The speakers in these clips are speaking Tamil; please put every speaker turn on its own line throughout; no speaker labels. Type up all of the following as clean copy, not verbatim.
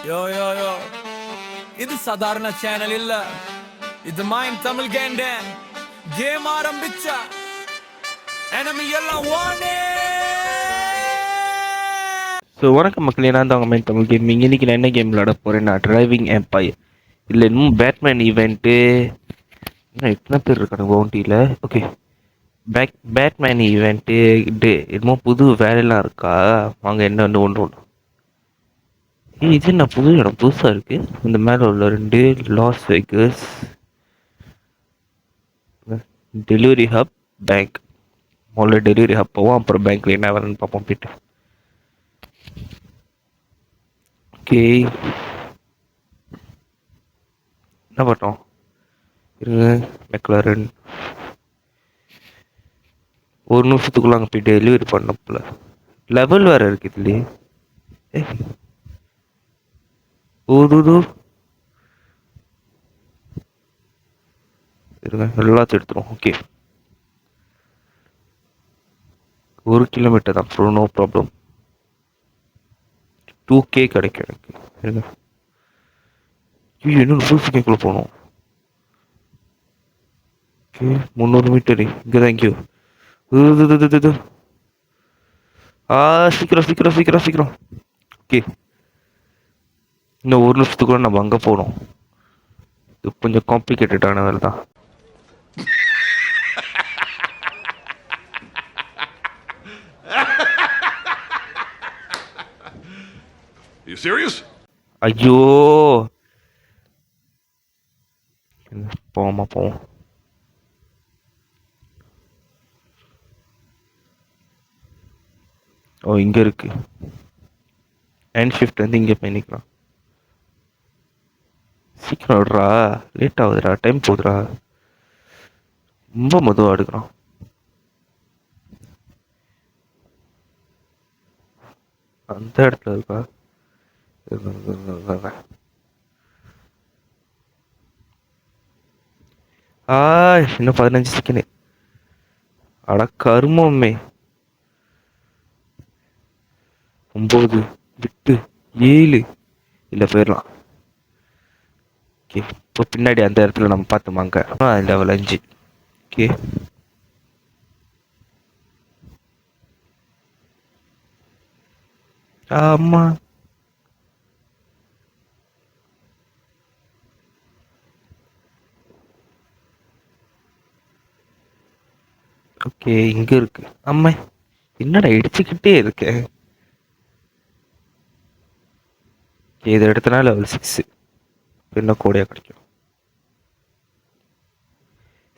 யோ யோ யோ இது சாதாரண சேனல் இல்ல, இது மைண்ட் தமிழ் கேண்டேன். கேம் ஆரம்பிச்சா enemy எல்லாம் வானே.
ஸோ வணக்கம் மக்களே, நான் தான் உங்கள் மைண்ட் தமிழ் கேமிங். இன்றைக்கி நான் என்ன கேம் விளாட போகிறேன்னா டிரைவிங் எம்பையர். இல்லை இன்னும் பேட்மேன் ஈவெண்ட்டு இன்னும் எத்தனை பேர் இருக்காங்க பவுண்டியில். ஓகே, பேட்மேன் ஈவெண்ட்டு என்னமோ புது வேலையெல்லாம் இருக்கா. வாங்க என்ன ஒன்று இது என்ன புது இடம் புதுசாக இருக்குது. இந்த மேலே உள்ள 2 loss Vegas delivery hub bank. முதல்ல டெலிவரி ஹப் போவோம், அப்புறம் பேங்க்கில் என்ன வரேன்னு பார்ப்போம் போயிட்டு. ஓகே, என்ன பண்ணோம் இருங்க. மெக்லாரன் ஒரு நிமிஷத்துக்குள்ள அங்கே போய் டெலிவரி பண்ணப்பல லெவல் வேறு இருக்குது இல்லையே. ஒரு இருங்க, எல்லாத்தையும் எடுத்துரும். ஓகே, 1 கிலோமீட்டர் தான், அப்புறம் நோ ப்ராப்ளம். 2K கிடைக்கும் எனக்கு. இருங்க, இன்னும் ஃபுல் செகண்ட்குள்ளே போகணும். ஓகே, 300 மீட்டரு இங்கே தான். இங்கேயோ சீக்கிரம் சீக்கிரம் சீக்கிரம் சீக்கிரம். ஓகே, இன்னும் 1 நிமிஷத்துக்குள்ள நம்ம அங்கே போகணும். இது கொஞ்சம் காம்ப்ளிகேட்டடான வேலை தான்.
You serious?
ஐயோ, போவோமா போவோம். ஓ, இங்கே இருக்கு. ஹேண்ட் ஷிஃப்ட் வந்து இங்கே பண்ணிக்கலாம். சீக்கிரம் விடுறா, லேட் ஆகுதுடா, டைம் போகுதுடா. ரொம்ப மெதுவாக எடுக்கிறான். அந்த இடத்துல இருக்கா. இன்னும் 15 செகண்ட். அட கருமமே. 9 8 7 இல்லை போயிடலாம். ஓகே, இப்போ பின்னாடி அந்த இடத்துல நம்ம பார்த்துமாங்க. லெவல் 5. ஓகே, ஆமா. ஓகே, இங்க இருக்கு. அம்மா, என்னடா இடிச்சுக்கிட்டே இருக்கேன். இதை எடுத்தனா லெவல் 6 என்ன கோடையா கிடைக்கும்.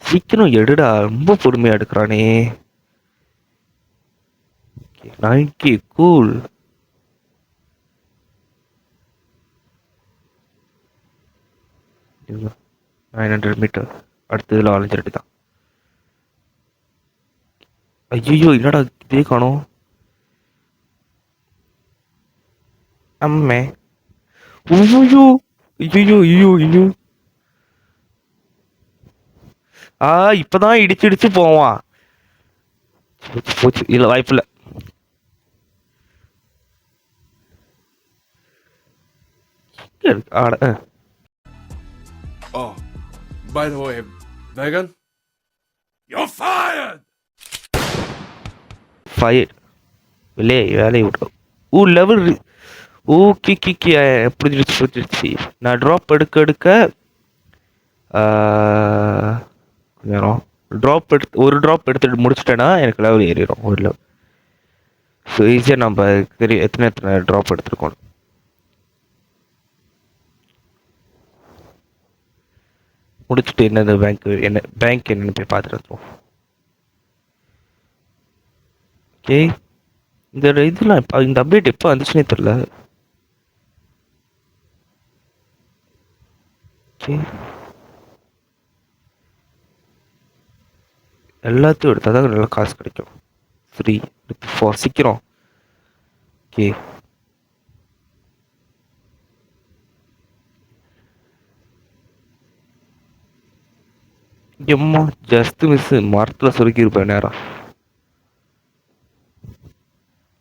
சீக்கிரம் எடுடா, ரொம்ப பொறுமையா எடுக்கிறானே. 9K cool. 900 மீட்டர். அடுத்ததுல வளைஞ்சிட்டு தான். ஐயோ, என்னடா இதே காணோம். அம்மே, ஐயோ ஐயோ ஐயோ ஐயோ. இப்பதான் இடிச்சு இடிச்சு போவான். போச்சு, இல்ல வாய்ப்பில்ல. ஆட
Oh, by the way, Megan, you're fired!
Fire வேலையை விட்டோம். லெவல். ஓகே கிக்கி புரிஞ்சிருச்சு. நான் ட்ராப் எடுக்க எடுக்க நேரம் ஒரு ட்ராப் எடுத்துட்டு முடிச்சிட்டேன்னா எனக்கு லெவல் ஏறிடும் ஒரு லெவல். ஸோ ஈஸியாக நம்ம தெரியும் எத்தனை ட்ராப் எடுத்துருக்கோம். முடிச்சுட்டு என்னது பேங்க் என்னன்னு போய் பார்த்துட்டு வந்துடும். ஓகே, இந்த இதெல்லாம் இப்போ இந்த அப்டேட் எப்போ வந்துச்சுன்னே தெரில. ஓகே, எல்லாத்தையும் எடுத்தால் தான் நல்லா காசு கிடைக்கும். ஃப்ரீ ஃபார் சீக்கிரம். ஓகே, எம்மா ஜஸ்ட் மிஸ், மரத்தில் சுருக்கியிருப்பேன் நேரம்.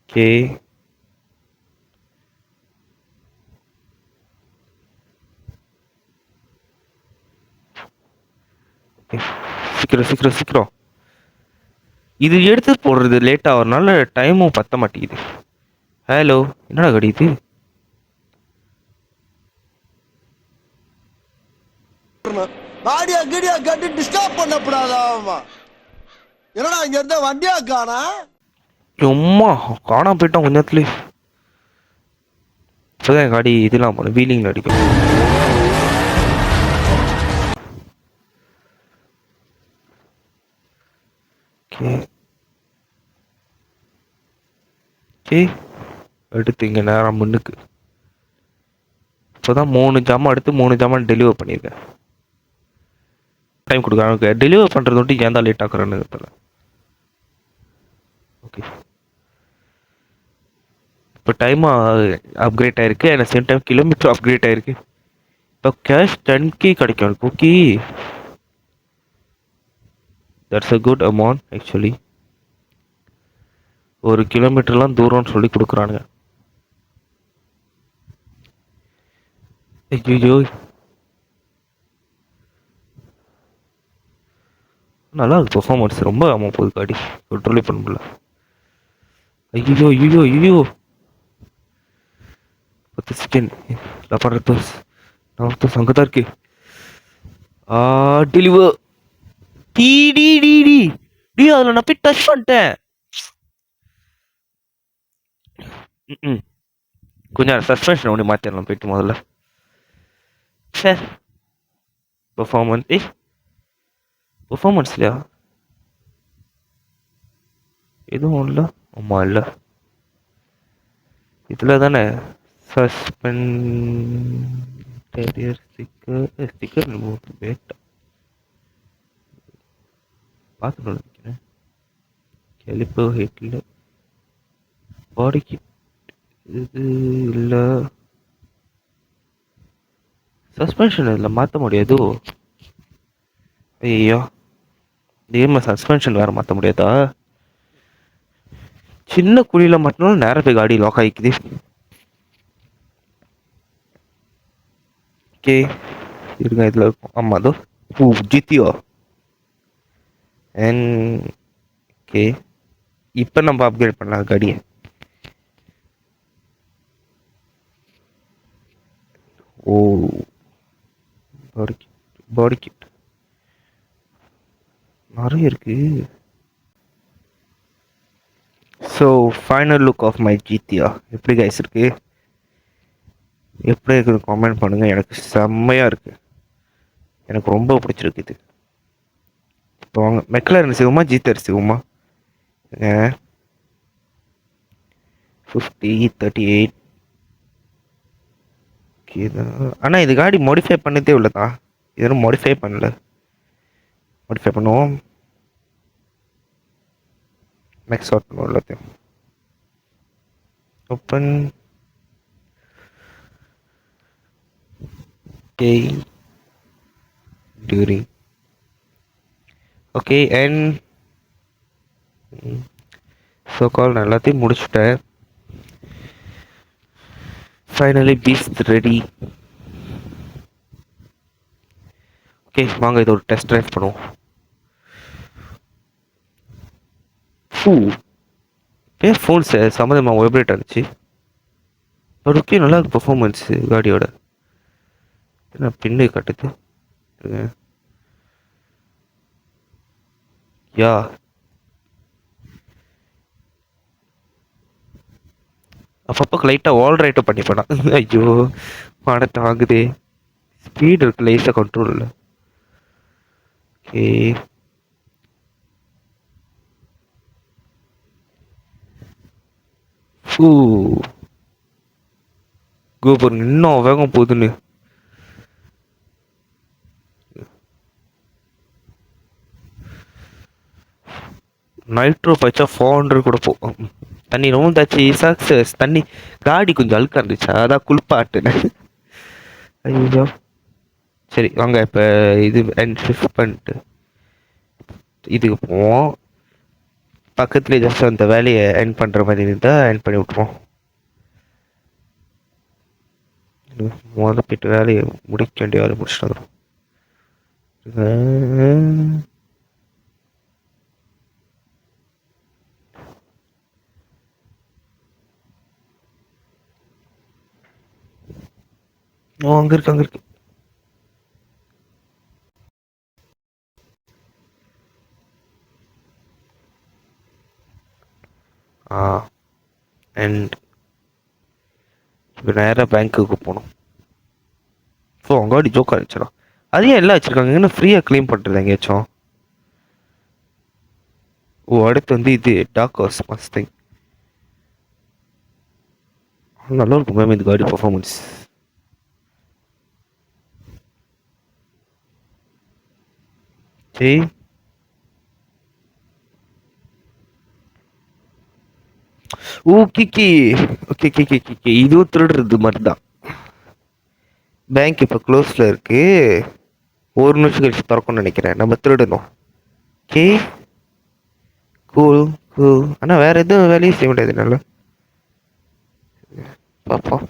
ஓகே, சீக்கிரம் சீக்கிரம் சீக்கிரம். இது எடுத்து போடுறது லேட் ஆகிறதுனால டைமும் பத்த மாட்டேங்குது. ஹலோ, என்னடா கடி இது?
ஆடியோ கீடியோ கட்டி டிஸ்டர்ப் பண்ணப்படாதாமா. என்னடா இங்க இருந்த வண்டியா காணா?
சும்மா காணாம போயிட்டான் கொஞ்ச நேரத்துலேயே. இப்போதான் காடி இதெல்லாம் போன வீலிங்கில் அடிக்கும். ஓகே ஓகே, அடுத்து இங்கே நேரம் முன்னுக்கு. இப்போதான் 3 ஜாமான் எடுத்து 3 ஜாமான் டெலிவர் பண்ணியிருக்கேன். டைம் கொடுக்குறாங்க டெலிவர் பண்ணுறது மட்டும் ஏன் தான் லேட் ஆக்குறேன்னு தெரியல. ஓகே, இப்போ டைம் அப்கிரேட் ஆயிருக்கு, and same time kilometre upgrade ஆயிருக்கு. இப்போ கேஷ் 10K கிடைக்கும். Okay, that's a good amount actually. 1 கிலோமீட்டர்லாம் தூரம்னு சொல்லி கொடுக்குறானுங்க. ஐயோ, நல்லா இருக்கு பெர்ஃபார்மன்ஸ். ரொம்ப ஆமாம் போகுது காடி, கண்ட்ரோலே பண்ண முடியல. ஐயோ ஐயோ ஐயோ, 10 செகண்ட். நான் அங்கே தான் இருக்கு. டெலிவர் டி டி டி டி டி அதில் நான் போய் டச் பண்ணிட்டேன். கொஞ்சம் சஸ்பென்ஷன் ஒன்று மாற்றிடலாம் போயிட்டு முதல்ல. சார் பெர்ஃபார்மன்ஸ்லையா எதுவும் இல்லை. ஆமாம் இல்லை, இதில் தானே ஸ்டிக்கர் வேட்டா பார்த்து நினைக்கிறேன். கெலிப்போ ஹெட்டில் பாடிக்கு இது இல்லை. சஸ்பென்ஷன் இதில் மாற்ற முடியாது. ஐயோ, இதே சஸ்பென்ஷன் வேறு மாற்ற முடியாதா? சின்ன குழியில் மட்டும் நேரம் போய் காடி லாக் ஆகிக்குது. ஓகே இருங்க, இதில் இருக்கும். ஆமாம், அதோ ஜித்தியோ. ஓகே, இப்போ நம்ம அப்கிரேட் பண்ணலாம் காடியை. ஓ, பாடி கிட் நிறைய இருக்கு. So final look of my ஜித்தியா எப்படி கைஸ் இருக்கு? எப்படி இருக்குது காமெண்ட் பண்ணுங்கள். எனக்கு செம்மையாக இருக்குது, எனக்கு ரொம்ப பிடிச்சிருக்கு இது. இப்போ வாங்க மெக்லரன் சிவமா ஜித்தர் சிவமா 50 38. ஓகே தான், ஆனால் இது காடி மாடிஃபை பண்ணதே உள்ளதா? இதெல்லாம் மாடிஃபை பண்ணல. மாடிஃபை பண்ணுவோம், மேக்ஸ் அவுட் பண்ணுவோம் எல்லாத்தையும். Open. Okay during. Okay and so கால் நான் எல்லாத்தையும் முடிச்சுட்டேன். Finally Beast ready. ஓகே வாங்க இது ஒரு டெஸ்ட் ட்ரைவ் பண்ணுவோம். ஃபோன் சம்மந்தமாக வைப்ரேட் ஆச்சு. பட் ஓகே, நல்லா இருக்கு பெர்ஃபார்மன்ஸு காடியோட. என்ன பின்னு கட்டுது? யா அப்பப்போ லைட்டாக ஆல் ரைட்டும் பண்ணி போனா. ஐயோ மாடத்தை வாங்குதே. ஸ்பீடு இருக்கு, லைட்டாக கண்ட்ரோல் இல்லை. ஓகே கோபுரம் இன்னும் வேகம் போகுதுன்னு. நைட்ரோ பச்சா 400 கூட போகும். தண்ணி நோந்தாச்சு சக்ஸஸ். தண்ணி காடி கொஞ்சம் அழுக்கா இருந்துச்சா, அதான் குளிப்பாட்டுனேன். ஐயோ சரி வாங்க இப்போ இது ஷிஃப்ட் பண்ணிட்டு இதுக்கு போவோம். பக்கத்துலேயே ஜஸ்ட் அந்த வேலையை எண்ட் பண்ணுற மாதிரி இருந்தால் எண்ட் பண்ணி விட்ருவோம். முதல்ல போய்ட்டு வேலையை முடிக்க வேண்டிய வேலையை முடிச்சுட்டு வந்துடும். ஓ, அங்க இருக்கு, அங்க இருக்கு. ஆ, அண்ட் இப்போ நேராக பேங்க்குக்கு போகணும். ஸோ அங்காடி ஜோக்கா வச்சிடும். அது ஏன் எல்லாம் வச்சிருக்காங்க? இன்னும் ஃப்ரீயாக க்ளீம் பண்ணுறது எங்கேயாச்சும்? ஓ, அடுத்து வந்து இது டாக்கர்ஸ் மஸ்திங். நல்லா இருக்கும் மேம் இந்த காடி பர்ஃபார்மன்ஸ். சரி, okay okay okay okay okay okay, இதுவும் திருடுறது மாதிரி தான். பேங்க் இப்போ க்ளோஸில் இருக்கு. ஒரு நிமிஷம் கழிச்சு திறக்கும்னு நினைக்கிறேன். நம்ம திருடணும். Okay, cool cool. ஆனால் வேற எதுவும் வேலையும் செய்ய முடியாது என்னால். பார்ப்போம்.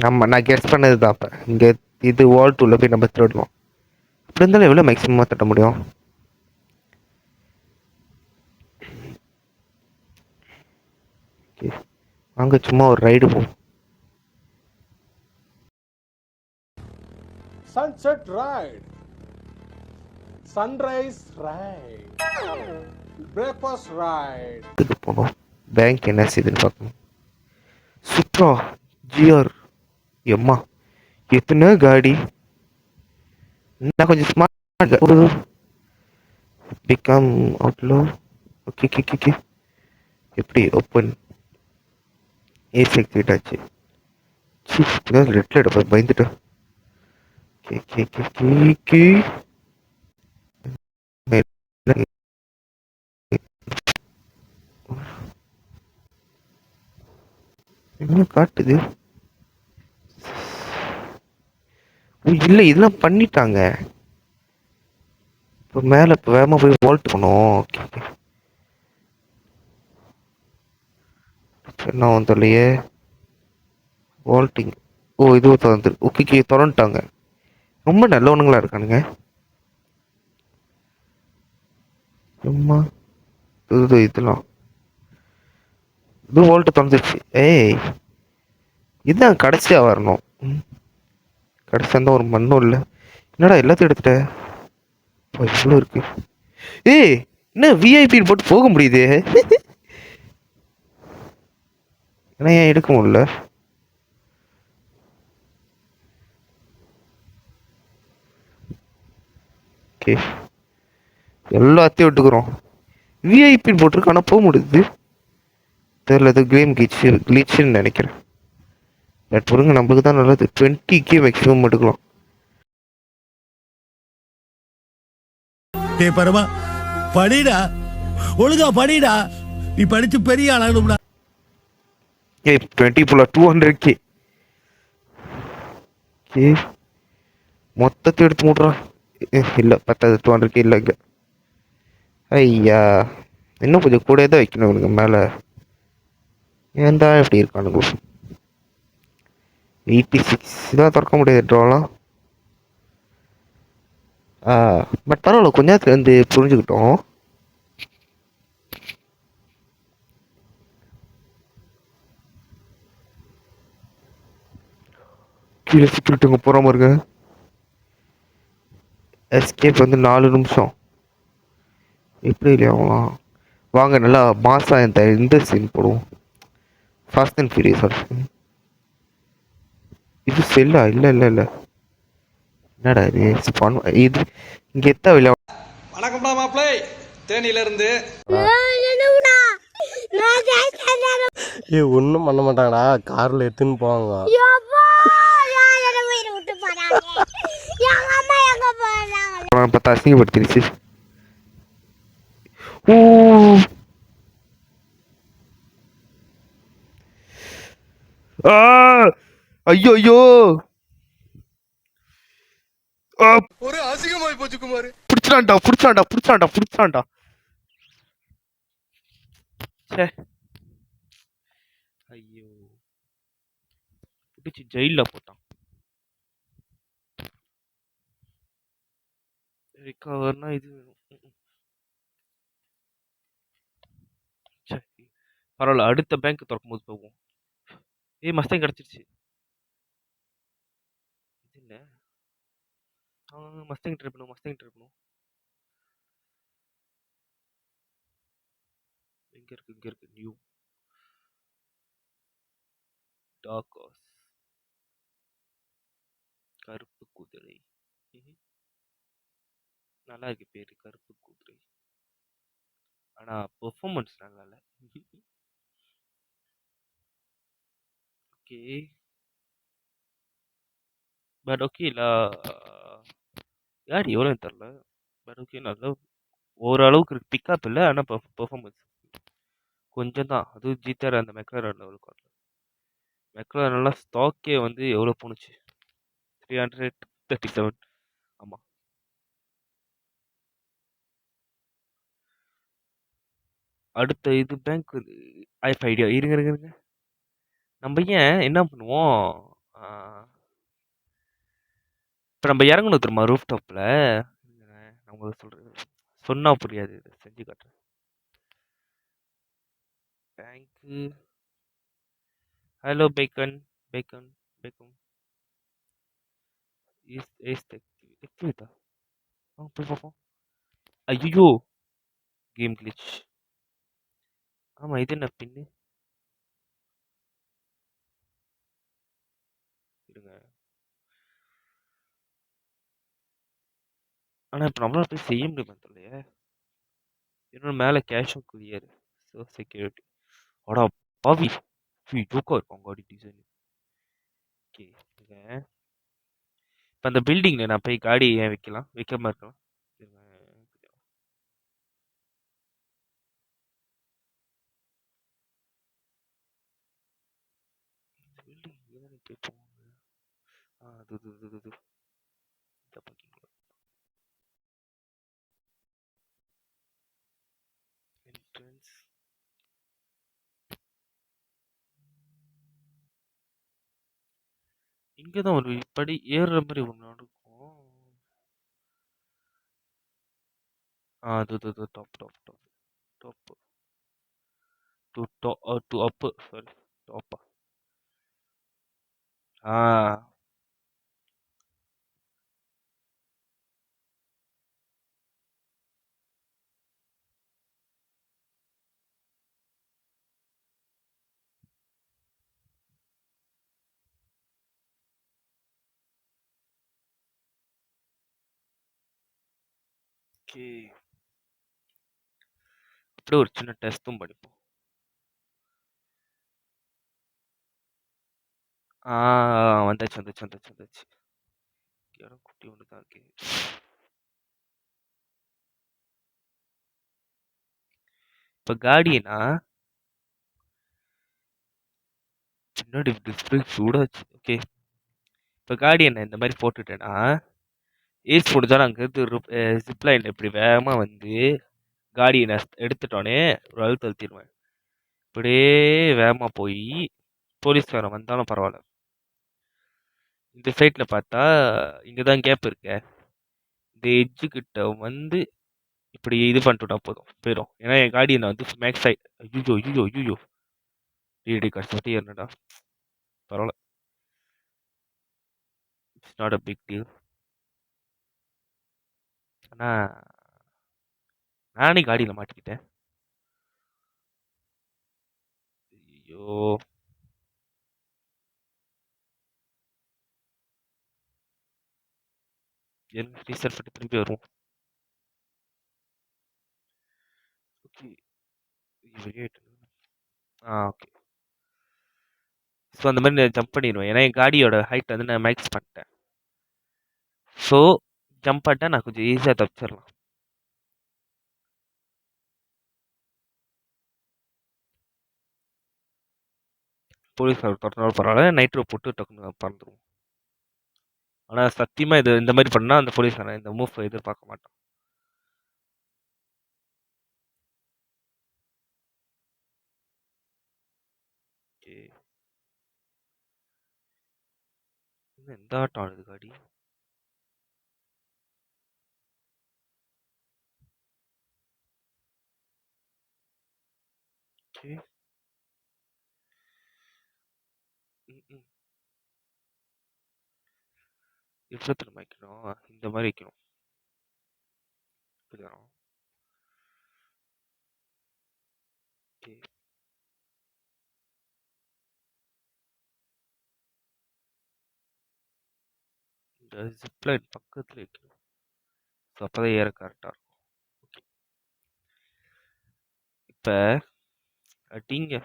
ஆமாம், நான் கெஸ் பண்ணது தான். அப்போ இங்கே இது வால் டூவில் போய் நம்ம திருடணும். அப்படி இருந்தாலும் எவ்வளோ மேக்ஸிமமாக தட்ட முடியும்? ஓகே, வாங்க சும்மா ஒரு ரைடு போவோம்.
Sunset ride. Sunrise ride. Breakfast ride.
இதுக்கு போகணும். பேங்க் என்ன செய்யுதுன்னு பார்க்கணும். சுப்ரா ஜிஆர் எம்மா எத்தனை காடி. நான் கொஞ்சம் ஸ்மார்ட் ஒரு பிகம் அவுட்லோ. Okay okay okay. எப்படி ஓப்பன் ஏசி ஆக்டிவேட் ஆச்சு. ரெட் லைட் பயந்துட்டேன். கே கே கே கே கே. என்ன காட்டுது? ஓ இல்லை, இதெல்லாம் பண்ணிட்டாங்க. இப்போ மேலே இப்போ வேகமாக போய் வால்ட் பண்ணோம். Okay okay. என்ன வந்துலையே வால்ட்டிங். ஓ, இதுவும் திறந்துரு. Okay okay, திறந்துட்டாங்க. ரொம்ப நல்லவனுங்களா இருக்கானுங்க. சும்மா இது இதெல்லாம் இது வால்ட்டு திறந்துருச்சு. ஏய், இதுதான் கடைசியாக வரணும். கடைசியாக இருந்தால் ஒரு மண்ணும் இல்லை. என்னடா எல்லாத்தையும் எடுத்துட்ட? இவ்வளோ இருக்கு. ஏய், என்ன விஐபின்னு போட்டு போக முடியுது? ஏன்னா ஏன் எடுக்க முடியல? ஓகே, எல்லாத்தையும் விட்டுக்கிறோம். விஐபின்னு போட்டிருக்கு, ஆனால் போக முடியுது. தெரியல, இது கேம் கிளிச்சுன்னு நினைக்கிறேன். பட் பொருங்க, நம்மளுக்கு தான் நல்லது. 20K மேக்ஸிமம் எடுக்கலாம்.
டே பரமா, படிடா, ஒழுங்கா படிடா. நீ படிச்சு பெரிய ஆளாகணும்டா.
ஏய், 20 போல 200K. ஓகே, மொத்தத்தை எடுத்து மூடுறான். இல்லை, பத்தாது. 200K இல்லை இங்கே. ஐயா, இன்னும் கொஞ்சம் கூட தான் வைக்கணும் இவனுங்க மேலே. ஏன் தான் இப்படி இருக்கானுங்க? 86 தான் திறக்க முடியாது ட்ராலாம். பட் பரவாயில்ல, கொஞ்ச நேரத்துல வந்து புரிஞ்சுக்கிட்டோம். கீழே சிக்கிட்டுங்க போகிற இருங்க. எஸ்கேப் வந்து 4 நிமிஷம். எப்படி இல்லையா ஆகலாம்? வாங்க, நல்லா மாசா இந்த சீன் போடுவோம். Fast and furious. இது செல்லா? இல்லை இல்லை இல்லை. என்னடா இது ஸ்பான்? இது இங்கே எத்த விளையா.
வணக்கம்டா மாப்பிளை, தேனியில இருந்து.
ஏ ஒன்றும் பண்ண மாட்டாங்கடா, காரில் எடுத்துன்னு போவாங்க.
பார்த்தா அசிங்கப்படுத்திருச்சு. ஓ, ஐயோ ஐயோ,
ஒரு அசிங்கமாய் போச்சு குமார்.
பிடிச்சாண்டா பிடிச்சாண்டா பிடிச்சாண்டா பிடிச்சாண்டா. ஐயோ, பிடிச்சி ஜெயில போட்டான். ரிகவர்னா இது வேணும். பரவாயில்ல, அடுத்த பேங்க் திறக்கும் போது போவோம். ஏய் மஸ்தான் கிடச்சிருச்சு. இது இல்ல. மஸ்தான் ட்ரை பண்ணுவோம், மஸ்தான் ட்ரை பண்ணுவோம். எங்க இருக்கு, இங்க இருக்கு. New dark horse. கருப்பு குதிரை. ம்ஹும். நல்லா இருக்கு பேரு, கருப்பு குதிரை. ஆனா பெர்ஃபார்மன்ஸ் நல்லா இல்ல. ஓகே. பட் ஓகே யார் எவ்வளோன்னு தெரில. பட் ஓகே நல்லா ஓரளவுக்கு இருக்கு. பிக்கப் இல்லை, ஆனால் பெர்ஃபார்மன்ஸ் கொஞ்சம் தான். அதுவும் ஜிடிஆர் அந்த மெக்லாரன் லெவலுக்கு வரல. மெக்லாரன்லாம் ஸ்டாக்கே வந்து எவ்வளோ போணுச்சு, 337. ஆமாம். அடுத்த இது பேங்க் ஐஃப் ஐடியா. இருங்க இருங்க இருங்க. நம்ம ஏன் என்ன பண்ணுவோம், இப்போ நம்ம இறங்கணும் தெரியுமா ரூஃப் டாப்பில். நான் உங்களுக்கு சொல்கிறேன், சொன்னால் புரியாது, இதை செஞ்சு காட்டுறேன். பேங்க்கு. Hello beacon, beacon beacon is ஆக்டிவேட்டா. போய் பார்ப்போம். ஐயோ, கேம் கிளிச். ஆமாம், இது என்ன பின்னு? இருங்க. ஆனால் இப்போ நம்மளால போய் செய்ய முடியுமா தெரியலையே. இன்னொன்று மேலே கேஷும் குரியர். So security. அடா பாவி, ஜோக்கா இருக்கும் காடி டிசைன். ஓகே. இப்போ அந்த பில்டிங்கில் நான் போய் காடி ஏன் வைக்கலாம், வைக்காம இருக்கலாம். பில்டிங் போய் போவாங்க. அது என்ட்ரன்ஸ். இங்கே தான் ஒரு படி ஏறுற மாதிரி ஒன்று நடக்கும். அது top top top top to up, sorry, டாப்பா. ஆ ஓகே. அப்படியே ஒரு சின்ன டெஸ்ட்டும் படிப்போம். வந்தாச்சு வந்தாச்சு வந்தாச்சு வந்தாச்சு. இடம் குட்டி ஒன்று தான் இருக்கு. இப்போ காடினா பின்னாடி டிஸ்பிளே சூடாச்சு. ஓகே. இப்போ கார்டியனை இந்த மாதிரி போட்டுட்டேன்னா ஏஸ் முடிஞ்சாலும் அங்கேருந்து ஜிப்லைன் இப்படி வேகமாக வந்து கார்டியனை எடுத்துட்டோன்னே ஒரு அழுத்து அழுத்திடுவேன். இப்படியே வேகமாக போய் போலீஸ்காரன் வந்தாலும் பரவாயில்ல. இந்த சைட்டில் பார்த்தா இங்கே தான் கேப் இருக்க. இந்த எட்ஜுக்கிட்ட வந்து இப்படி இது பண்ணிட்டுனா போயிடும். ஏன்னா என் கார்டியனை வந்து மேக்ஸ் ஆகி ஐயோ ஐயோ ஐயோ டிடி கஷ்டப்பட்டு என்னடா பரவாயில்ல. It's not a big deal. ஆனால் நானே காடியில் மாட்டிக்கிட்டேன். ஐயோ, ரீசெட் பண்ணி திரும்பி வருவோம். ஓகே. ஓகே. ஸோ அந்த மாதிரி நான் ஜம்ப் பண்ணிடுவேன். ஏன்னா என் காடியோட ஹைட் வந்து நான் மேக்ஸ் பண்ணிட்டேன். ஸோ ஜம்ப் பண்ணிட்டா நான் கொஞ்சம் ஈஸியாக தப்பிச்சிடலாம். போலீஸ் தொடர்னாலும் பரவாயில்ல, நைட்ரோ போட்டு டக்குன்னு பறந்துடுவோம். ஆனால் சத்தியமாக இது இந்த மாதிரி பண்ணால் அந்த போலீஸ்காரன் இந்த மூவ் எதிர்பார்க்க மாட்டான். ஓகே. இன்னும் எந்த ஆட்டம் ஆடுது காடி? ஓகே. எவ்வளோ திரும்ப வைக்கணும்? இந்த மாதிரி வைக்கணும். இப்படிதானா? ஓகே. இந்த ஜிப்லைன் பக்கத்துல வைக்கணும். ஸோ அப்பதான் ஏற கரெக்டாக இருக்கும். ஓகே. இப்போ அடிங்க.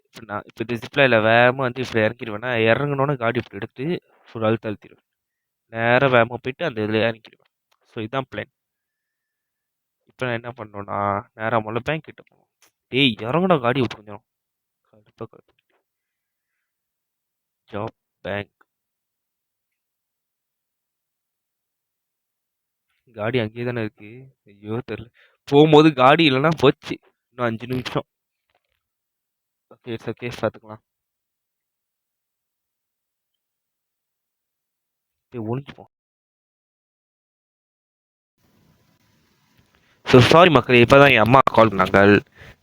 இப்போ நான் இப்போ இந்த ஜிப்லைனில் வேகமாக வந்து இப்படி இறங்கிடுவேன்னா இறங்கினோன்னே காடி இப்படி எடுத்து ஒரு அழுத்திடுவேன். நேராக வேகமாக போயிட்டு அந்த இதில் இறங்கிடுவேன். ஸோ இதுதான் பிளான். இப்போ நான் என்ன பண்ணணும்னா நேராக முதல்ல பேங்க் கிட்ட போகணும். டேய் இறங்கணும் காடி விட்டு கொஞ்சம் கடுப்பாக ஜாப் பேங்க் காடி அங்கேயே தானே இருக்கு. ஐயோ தெரியல. போகும்போது காடி இல்லைன்னா போச்சு. இன்னும் 5 நிமிஷம். ஓகே இட்ஸ் ஓகே பார்த்துக்கலாம். ஒழிஞ்சுப்போம். ஸோ சாரி மக்களே, இப்போ தான் என் அம்மா கால் பண்ணாங்க.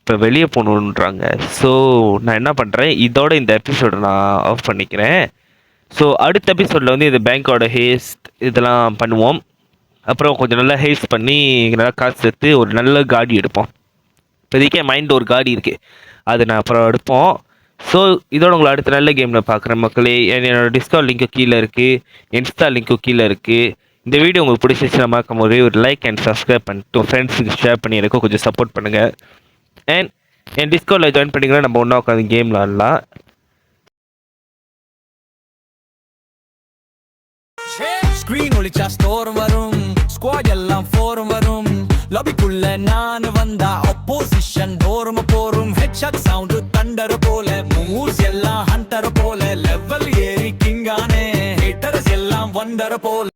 இப்போ வெளியே போகணுன்றாங்க. ஸோ நான் என்ன பண்ணுறேன், இதோட இந்த எபிசோடை நான் ஆஃப் பண்ணிக்கிறேன். ஸோ அடுத்த எபிசோடில் வந்து இந்த பேங்க்கோட ஹேஸ்ட் இதெல்லாம் பண்ணுவோம். அப்புறம் கொஞ்சம் நல்லா ஹேஸ்ட் பண்ணி நல்லா காசு சேர்த்து ஒரு நல்ல காடி எடுப்போம். இப்போதைக்கு என் மைண்டில் ஒரு காடி இருக்குது, அது நான் அப்புறம் எடுப்போம். ஸோ இதோட உங்களை அடுத்த நல்ல கேமில் பார்க்குறேன் மக்களே. என்னோட டிஸ்கவுண்ட் லிங்க்கும் கீழே இருக்குது, இன்ஸ்டா லிங்க்கும் கீழே இருக்குது. இந்த வீடியோ உங்களுக்கு பிடிச்சிச்சுன்னா மறக்காம ஒரு லைக் அண்ட் சப்ஸ்கிரைப் பண்ணிட்டு உங்கள் ஃப்ரெண்ட்ஸுக்கு ஷேர் பண்ணி எனக்கும் கொஞ்சம் சப்போர்ட் பண்ணுங்கள். அண்ட் என் டிஸ்கவுண்டில் ஜாயின் பண்ணிங்கன்னா நம்ம ஒன்றா உட்காந்து கேம் விளாட்லாம்.
ஸ்கிரீன் ஒளிச்சா ஸ்டோர் வரும், ஸ்குவாட் எல்லாம் ஃபோரும் வரும். லாபிக்குள்ள நான் வந்தா ஆப்போசிஷன் டோரும் போரும். ஹெட்ஷாட் சவுண்ட் தண்டர் போல, மூவ்ஸ் எல்லாம் ஹண்டர் போல. லெவல் ஏறி கிங்கானே, ஹேட்டர்ஸ் எல்லாம் வண்டர் போல.